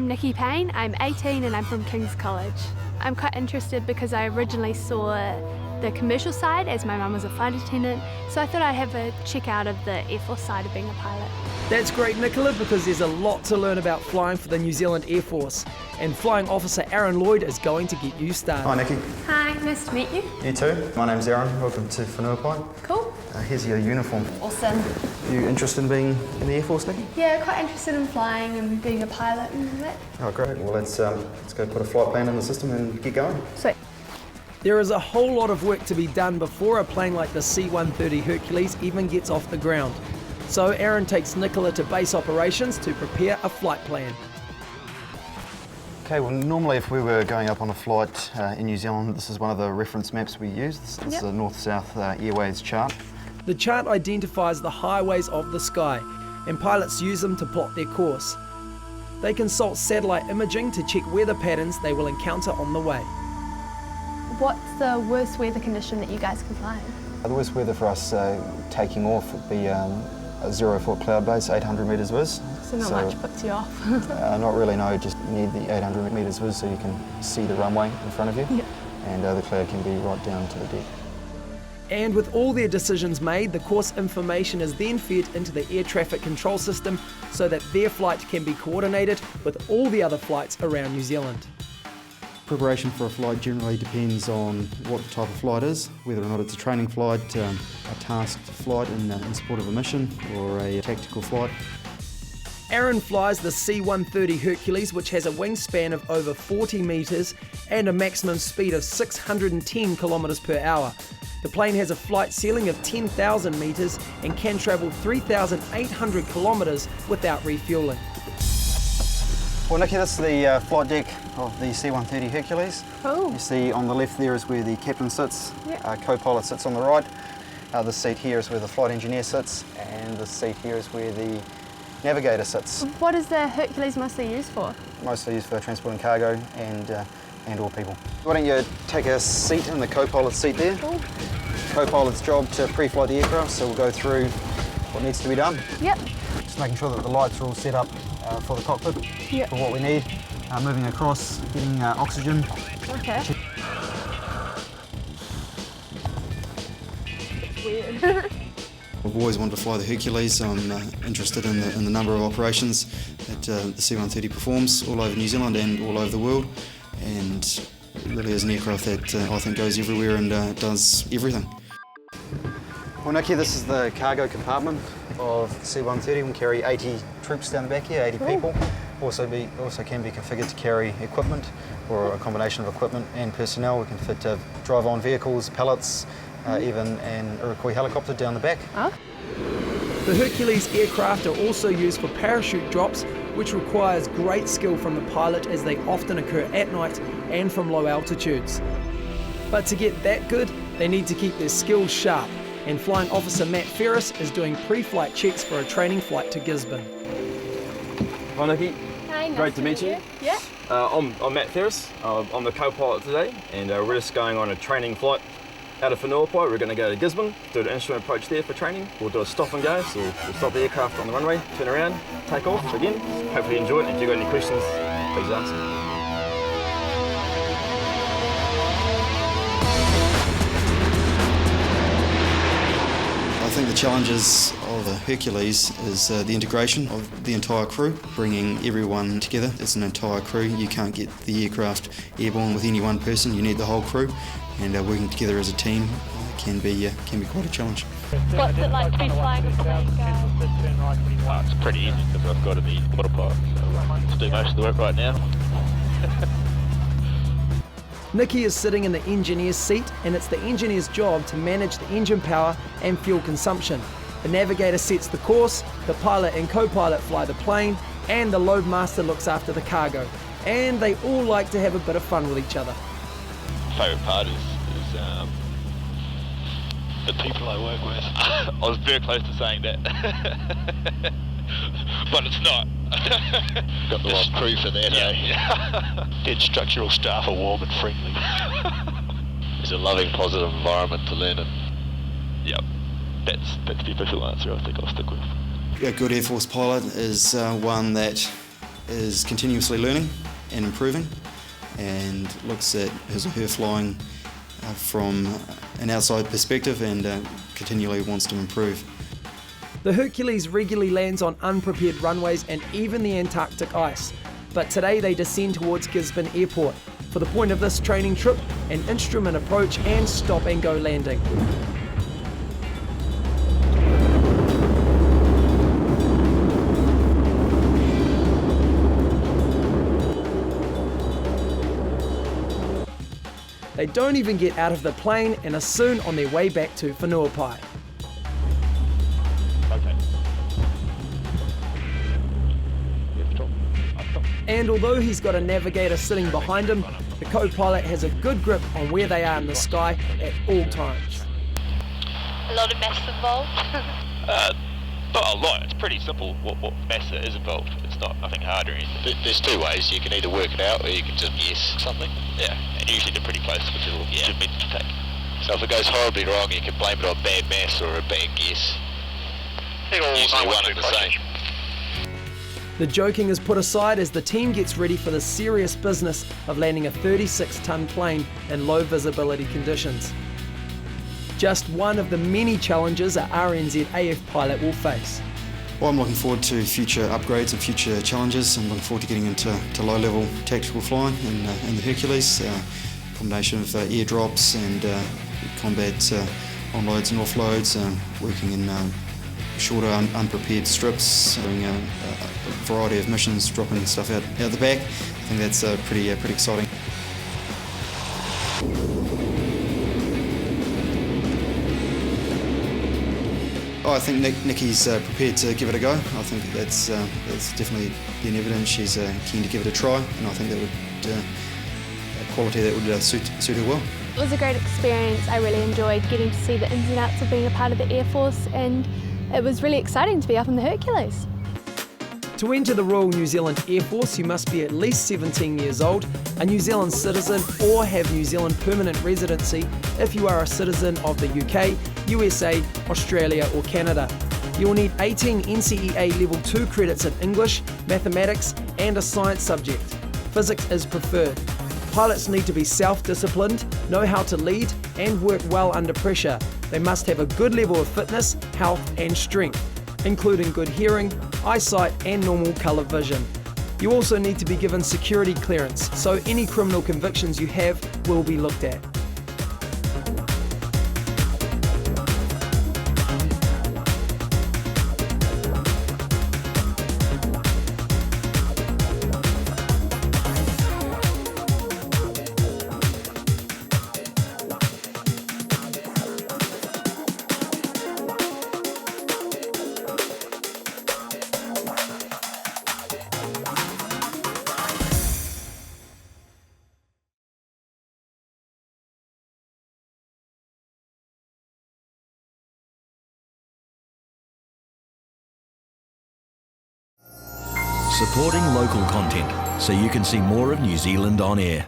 I'm Nicky Payne, I'm 18 and I'm from King's College. I'm quite interested because I originally saw the commercial side as my mum was a flight attendant, so I thought I'd have a check out of the Air Force side of being a pilot. That's great, Nicola, because there's a lot to learn about flying for the New Zealand Air Force. And Flying Officer Aaron Lloyd is going to get you started. Hi, Nicky. Hi, nice to meet you. You too. My name's Aaron. Welcome to Whanua. Cool. Here's your uniform. Awesome. You interested in being in the Air Force, Nicky? Yeah, quite interested in flying and being a pilot and all that. Oh, great. Well, let's go put a flight plan in the system and get going. Sweet. There is a whole lot of work to be done before a plane like the C-130 Hercules even gets off the ground. So Aaron takes Nicola to base operations to prepare a flight plan. Okay, well, normally if we were going up on a flight in New Zealand, this is one of the reference maps we use. This is a North-South Airways chart. The chart identifies the highways of the sky, and pilots use them to plot their course. They consult satellite imaging to check weather patterns they will encounter on the way. What's the worst weather condition that you guys can fly in? The worst weather for us taking off would be a 0-foot cloud base, 800 metres viz. So not much puts you off? Not really, no. Just need the 800 metres viz so you can see the runway in front of you. Yeah. And the cloud can be right down to the deck. And with all their decisions made, the course information is then fed into the air traffic control system so that their flight can be coordinated with all the other flights around New Zealand. Preparation for a flight generally depends on what the type of flight is, whether or not it's a training flight, a tasked flight in support of a mission, or a tactical flight. Aaron flies the C-130 Hercules, which has a wingspan of over 40 metres and a maximum speed of 610 kilometres per hour. The plane has a flight ceiling of 10,000 metres and can travel 3,800 kilometres without refuelling. Well, Nicky, this is the flight deck of the C-130 Hercules. Cool. You see on the left there is where the captain sits, Yeah. co-pilot sits on the right. This seat here is where the flight engineer sits, and this seat here is where the navigator sits. What is the Hercules mostly used for? Mostly used for transporting cargo and all people. Why don't you take a seat in the co-pilot's seat there? Cool. Co-pilot's job to pre-flight the aircraft, so we'll go through what needs to be done. Yep. Just making sure that the lights are all set up for the cockpit, Yep. for what we need. Moving across, getting oxygen. Okay. Weird. I've always wanted to fly the Hercules. I'm interested in the number of operations that the C-130 performs all over New Zealand and all over the world, and it really is an aircraft that I think goes everywhere and does everything. Well, Nicky, this is the cargo compartment of the C-130. We can carry 80 troops down the back here, 80 people. Also can be configured to carry equipment, or a combination of equipment and personnel. We can fit drive-on vehicles, pallets, even an Iroquois helicopter down the back. Oh. The Hercules aircraft are also used for parachute drops, which requires great skill from the pilot as they often occur at night and from low altitudes. But to get that good, they need to keep their skills sharp, and Flying Officer Matt Ferris is doing pre-flight checks for a training flight to Gisborne. Hi Nicky. Hi, nice Great to meet you. Yeah. I'm Matt Ferris. I'm the co-pilot today, and we're just going on a training flight out of Whanua. We're going to go to Gisborne, do an instrument approach there for training. We'll do a stop and go, so we'll stop the aircraft on the runway, turn around, take off again. Hopefully you enjoy it. If you've got any questions, please ask. I think the challenges of the Hercules is the integration of the entire crew, bringing everyone together. It's an entire crew. You can't get the aircraft airborne with any one person. You need the whole crew, and working together as a team can be quite a challenge. What's it like to be flying with the main guy? It's pretty easy because I've got to be autopilot, so to do most of the work right now. Nicky is sitting in the engineer's seat, and it's the engineer's job to manage the engine power and fuel consumption. The navigator sets the course, the pilot and co-pilot fly the plane, and the load master looks after the cargo. And they all like to have a bit of fun with each other. Favourite part is the people I work with. I was very close to saying that, but it's not. Got the wrong crew for that, yeah. Dead structural staff are warm and friendly. It's a loving, positive environment to learn in. Yep, that's the official answer I think I'll stick with. A good Air Force pilot is one that is continuously learning and improving, and looks at his or her flying from an outside perspective and continually wants to improve. The Hercules regularly lands on unprepared runways and even the Antarctic ice, but today they descend towards Gisborne Airport for the point of this training trip, an instrument approach and stop and go landing. They don't even get out of the plane and are soon on their way back to Whanuapai. Okay. And although he's got a navigator sitting behind him, the co-pilot has a good grip on where they are in the sky at all times. A lot of maths involved. Not a lot, it's pretty simple what maths is involved. It's not nothing hard or anything. There's two ways, you can either work it out or you can just guess something. Yeah, and usually they're pretty close, which is meant to take. So if it goes horribly wrong, you can blame it on bad maths or a bad guess. Usually one and the same. The joking is put aside as the team gets ready for the serious business of landing a 36-ton plane in low visibility conditions. Just one of the many challenges a RNZAF pilot will face. Well, I'm looking forward to future upgrades and future challenges. I'm looking forward to getting into low-level tactical flying in the Hercules, combination of airdrops and combat onloads and offloads, working in shorter unprepared strips, doing a variety of missions, dropping stuff out the back. I think that's pretty exciting. I think Nicky's prepared to give it a go. I think that's definitely been evident. She's keen to give it a try, and I think that would a quality that would suit her well. It was a great experience. I really enjoyed getting to see the ins and outs of being a part of the Air Force, and it was really exciting to be up in the Hercules. To enter the Royal New Zealand Air Force, you must be at least 17 years old, a New Zealand citizen, or have New Zealand permanent residency if you are a citizen of the UK, USA, Australia or Canada. You will need 18 NCEA Level 2 credits in English, mathematics and a science subject. Physics is preferred. Pilots need to be self-disciplined, know how to lead and work well under pressure. They must have a good level of fitness, health and strength, including good hearing, eyesight and normal colour vision. You also need to be given security clearance, so any criminal convictions you have will be looked at. Supporting local content so you can see more of New Zealand on air.